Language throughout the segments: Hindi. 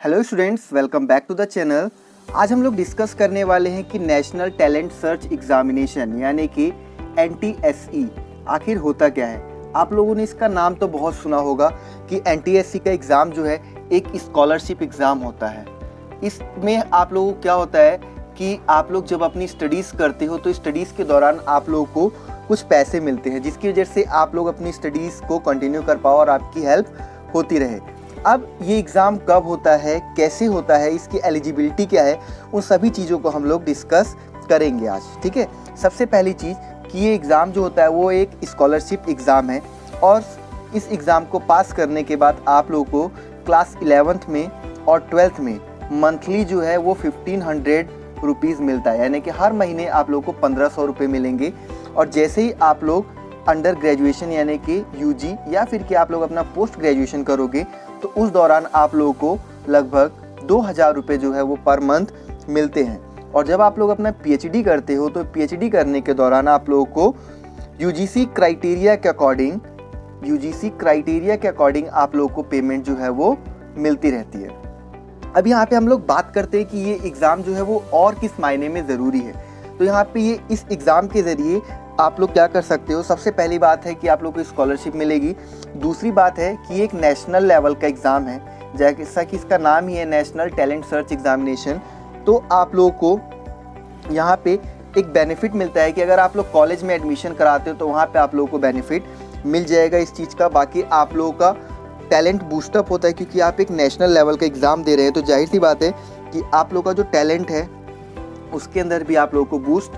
Hello students, welcome back to the channel. आज हम लोग डिस्कस करने वाले हैं कि नेशनल टैलेंट सर्च एग्जामिनेशन यानी कि NTSE आखिर होता क्या है। आप लोगों ने इसका नाम तो बहुत सुना होगा कि NTSE का एग्ज़ाम जो है एक स्कॉलरशिप एग्ज़ाम होता है। इसमें आप लोगों को क्या होता है कि आप लोग जब अपनी स्टडीज़ करते हो तो स्टडीज़ के दौरान आप लोगों को कुछ पैसे मिलते हैं, जिसकी वजह से आप लोग अपनी स्टडीज़ को कंटिन्यू कर पाओ और आपकी हेल्प होती रहे। अब ये एग्ज़ाम कब होता है, कैसे होता है, इसकी एलिजिबिलिटी क्या है, उन सभी चीज़ों को हम लोग डिस्कस करेंगे आज। ठीक है, सबसे पहली चीज़ कि ये एग्ज़ाम जो होता है वो एक स्कॉलरशिप एग्ज़ाम है और इस एग्ज़ाम को पास करने के बाद आप लोगों को क्लास 11th में और 12th में मंथली जो है वो 1500 रुपीज़ मिलता है, यानी कि हर महीने आप लोगों को 1500 रुपये मिलेंगे। और जैसे ही आप लोग अंडर ग्रेजुएशन यानी कि UG या फिर कि आप लोग अपना पोस्ट ग्रेजुएशन करोगे तो उस दौरान आप लोगों को लगभग 2000 रुपये जो है वो पर मंथ मिलते हैं। और जब आप लोग अपना PhD करते हो तो PhD करने के दौरान आप लोगों को UGC क्राइटेरिया के अकॉर्डिंग आप लोगों को पेमेंट जो है वो मिलती रहती है। अब यहाँ पे हम लोग बात करते हैं कि ये एग्ज़ाम जो है वो और किस मायने में ज़रूरी है। तो यहाँ पे ये इस एग्ज़ाम के ज़रिए आप लोग क्या कर सकते हो। सबसे पहली बात है कि आप लोग को स्कॉलरशिप मिलेगी। दूसरी बात है कि एक नेशनल लेवल का एग्ज़ाम है, जैसा कि इसका नाम ही है नेशनल टैलेंट सर्च एग्जामिनेशन। तो आप लोगों को यहाँ पे एक बेनिफिट मिलता है कि अगर आप लोग कॉलेज में एडमिशन कराते हो तो वहाँ पे आप लोगों को बेनिफिट मिल जाएगा इस चीज़ का। बाकी आप लोगों का टैलेंट बूस्टअप होता है क्योंकि आप एक नेशनल लेवल का एग्ज़ाम दे रहे हैं, तो जाहिर सी बात है कि आप लोगों का जो टैलेंट है उसके अंदर भी आप लोगों को बूस्ट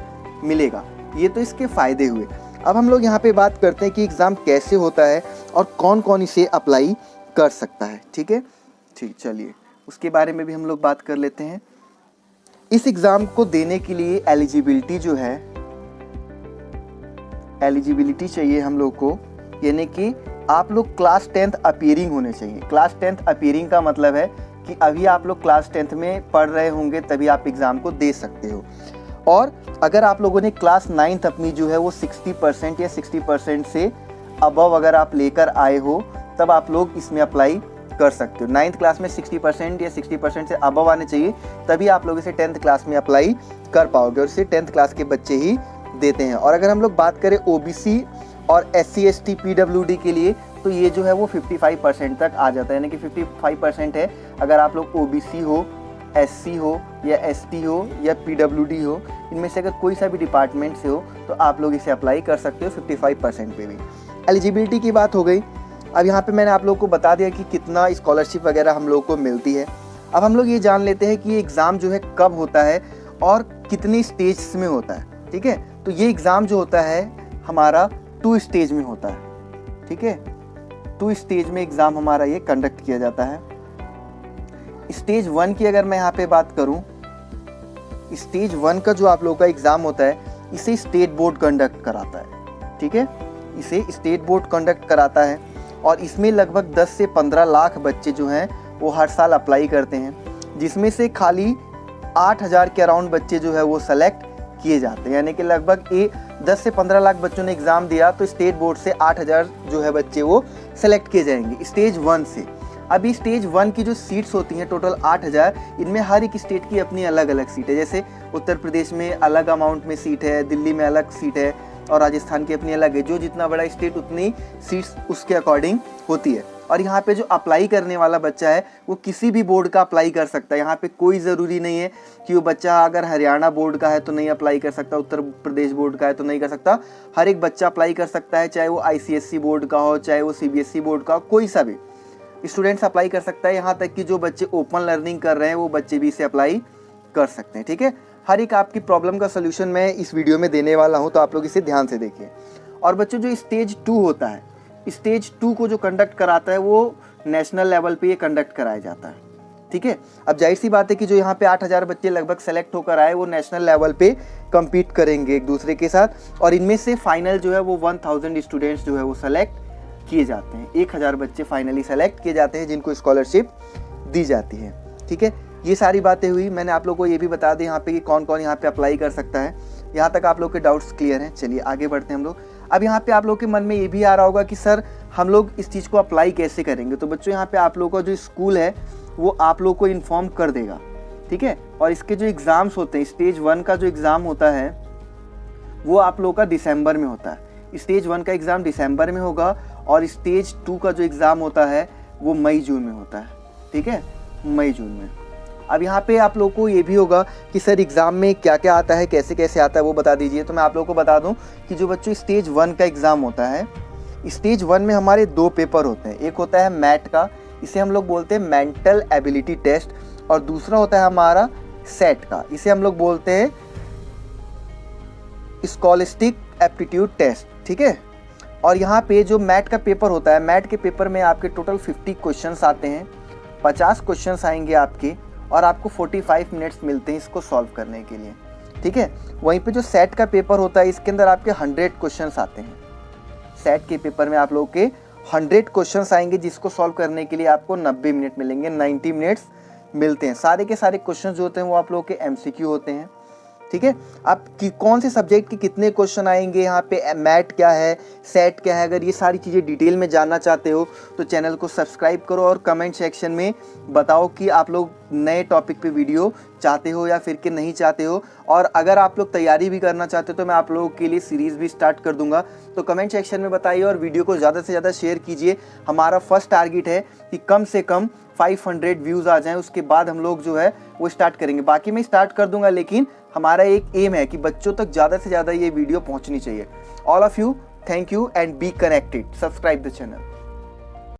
मिलेगा। ये तो इसके फ़ायदे हुए। अब हम लोग यहाँ पे बात करते हैं कि एग्ज़ाम कैसे होता है और कौन कौन इसे अप्लाई कर सकता है। ठीक है, ठीक, चलिए उसके बारे में भी हम लोग बात कर लेते हैं। इस एग्ज़ाम को देने के लिए एलिजिबिलिटी जो है, एलिजिबिलिटी चाहिए हम लोग को, यानी कि आप लोग क्लास 10th अपीयरिंग होने चाहिए। क्लास 10th अपीयरिंग का मतलब है कि अभी आप लोग क्लास 10th में पढ़ रहे होंगे तभी आप एग्ज़ाम को दे सकते हो। और अगर आप लोगों ने क्लास 9th अपनी जो है वो 60% या 60% से अबव अगर आप लेकर आए हो तब आप लोग इसमें अप्लाई कर सकते हो। 9th क्लास में 60% या 60% से अबव आने चाहिए, तभी आप लोग इसे 10th क्लास में अप्लाई कर पाओगे और इसे 10th क्लास के बच्चे ही देते हैं। और अगर हम लोग बात करें OBC और SC ST PWD के लिए तो ये जो है वो 55% तक आ जाता है, यानी कि 55% है अगर आप लोग OBC हो, SC हो या ST हो या PWD हो, इनमें से अगर कोई सा भी डिपार्टमेंट से हो तो आप लोग इसे अप्लाई कर सकते हो 55% पे भी। एलिजिबिलिटी की बात हो गई। अब यहाँ पे मैंने आप लोगों को बता दिया कि कितना स्कॉलरशिप वगैरह हम लोगों को मिलती है। अब हम लोग ये जान लेते हैं कि ये एग्ज़ाम जो है कब होता है और कितनी स्टेज में होता है। ठीक है, तो ये एग्ज़ाम जो होता है हमारा 2 स्टेज में होता है। ठीक है, 2 स्टेज में एग्ज़ाम हमारा ये कंडक्ट किया जाता है। स्टेज 1 की अगर मैं यहाँ पे बात करूँ, स्टेज 1 का जो आप लोगों का एग्ज़ाम होता है इसे स्टेट बोर्ड कंडक्ट कराता है। ठीक है, इसे स्टेट बोर्ड कंडक्ट कराता है और इसमें लगभग 10 से 15 लाख बच्चे जो हैं वो हर साल अप्लाई करते हैं, जिसमें से खाली 8000 के अराउंड बच्चे जो है वो सेलेक्ट किए जाते हैं। यानी कि लगभग 10 से 15 लाख बच्चों ने एग्ज़ाम दिया तो स्टेट बोर्ड से 8000 जो है बच्चे वो सेलेक्ट किए जाएंगे स्टेज 1 से। अभी स्टेज 1 की जो सीट्स होती हैं टोटल 8000, इनमें हर एक स्टेट की अपनी अलग अलग सीट है। जैसे उत्तर प्रदेश में अलग अमाउंट में सीट है, दिल्ली में अलग सीट है और राजस्थान की अपनी अलग है। जो जितना बड़ा स्टेट उतनी सीट्स उसके अकॉर्डिंग होती है। और यहाँ पे जो अप्लाई करने वाला बच्चा है वो किसी भी बोर्ड का अप्लाई कर सकता है। यहाँ पे कोई ज़रूरी नहीं है कि वो बच्चा अगर हरियाणा बोर्ड का है तो नहीं अप्लाई कर सकता, उत्तर प्रदेश बोर्ड का है तो नहीं कर सकता। हर एक बच्चा अप्लाई कर सकता है, चाहे वो ICSE बोर्ड का हो, चाहे वो CBSE बोर्ड का हो, कोई सा भी स्टूडेंट्स अप्लाई कर सकता है। यहाँ तक कि जो बच्चे ओपन लर्निंग कर रहे हैं वो बच्चे भी इसे अप्लाई कर सकते हैं। ठीक है, हर एक आपकी प्रॉब्लम का सोल्यूशन मैं इस वीडियो में देने वाला हूँ, तो आप लोग इसे ध्यान से देखिए। और बच्चों जो स्टेज 2 होता है, स्टेज 2 को जो कंडक्ट कराता है वो नेशनल लेवल पे ये कंडक्ट कराया जाता है। ठीक है, अब जाहिर सी बात है कि जो यहाँ पे 8000 बच्चे लगभग सेलेक्ट होकर आए वो नेशनल लेवल पे कम्पीट करेंगे एक दूसरे के साथ और इनमें से फाइनल जो है वो 1000 स्टूडेंट्स जो है वो सेलेक्ट किए जाते हैं। 1000 बच्चे फाइनली सेलेक्ट किए जाते हैं जिनको स्कॉलरशिप दी जाती है। ठीक है, ये सारी बातें हुई। मैंने आप लोगों को ये भी बता दें यहाँ पे कि कौन कौन यहाँ पे अप्लाई कर सकता है। यहाँ तक आप लोग के डाउट्स क्लियर हैं। चलिए आगे बढ़ते हैं हम लोग। अब यहाँ पे आप लोग के मन में ये भी आ रहा होगा कि सर हम लोग इस चीज़ को अप्लाई कैसे करेंगे। तो बच्चों यहाँ पे आप लोगों का जो स्कूल है वो आप लोग को इन्फॉर्म कर देगा, ठीक है। और इसके जो एग्ज़ाम्स होते हैं, स्टेज 1 का जो एग्ज़ाम होता है वो आप लोग का दिसंबर में होता है। स्टेज 1 का एग्ज़ाम दिसंबर में होगा और स्टेज 2 का जो एग्ज़ाम होता है वो मई जून में होता है, ठीक है, मई जून में। अब यहाँ पे आप लोग को ये भी होगा कि सर एग्ज़ाम में क्या क्या आता है, कैसे कैसे आता है, वो बता दीजिए। तो मैं आप लोग को बता दूँ कि जो बच्चों स्टेज 1 का एग्ज़ाम होता है, स्टेज 1 में हमारे 2 पेपर होते हैं। एक होता है मैट का, इसे हम लोग बोलते हैं मेंटल एबिलिटी टेस्ट, और दूसरा होता है हमारा सेट का, इसे हम लोग बोलते हैं स्कॉलिस्टिक एप्टीट्यूड टेस्ट, ठीक है। और यहाँ पे जो मैट का पेपर होता है, मैट के पेपर में आपके टोटल 50 क्वेश्चंस आते हैं, 50 क्वेश्चंस आएंगे आपके, और आपको 45 मिनट्स मिलते हैं इसको सॉल्व करने के लिए, ठीक है। वहीं पे जो सेट का पेपर होता है, इसके अंदर आपके 100 क्वेश्चंस आते हैं। सेट के पेपर में आप लोगों के 100 क्वेश्चंस आएंगे, जिसको सॉल्व करने के लिए आपको 90 मिनट मिलेंगे, 90 मिनट्स मिलते हैं। सारे के सारे क्वेश्चन जो होते हैं वो आप लोगों के MCQ होते हैं, ठीक है। आप कौन से सब्जेक्ट के कितने क्वेश्चन आएंगे, यहाँ पे मैट क्या है, सेट क्या है, अगर ये सारी चीज़ें डिटेल में जानना चाहते हो तो चैनल को सब्सक्राइब करो और कमेंट सेक्शन में बताओ कि आप लोग नए टॉपिक पे वीडियो चाहते हो या फिर कि नहीं चाहते हो। और अगर आप लोग तैयारी भी करना चाहते हो तो मैं आप लोगों के लिए सीरीज़ भी स्टार्ट कर दूंगा, तो कमेंट सेक्शन में बताइए और वीडियो को ज़्यादा से ज़्यादा शेयर कीजिए। हमारा फर्स्ट टारगेट है कि कम से कम 500 व्यूज़ आ जाएं, उसके बाद हम लोग जो है वो स्टार्ट करेंगे। बाकी मैं स्टार्ट कर दूंगा, लेकिन हमारा एक एम है कि बच्चों तक ज़्यादा से ज़्यादा ये वीडियो पहुंचनी चाहिए। All of you, thank you and be connected, subscribe the channel.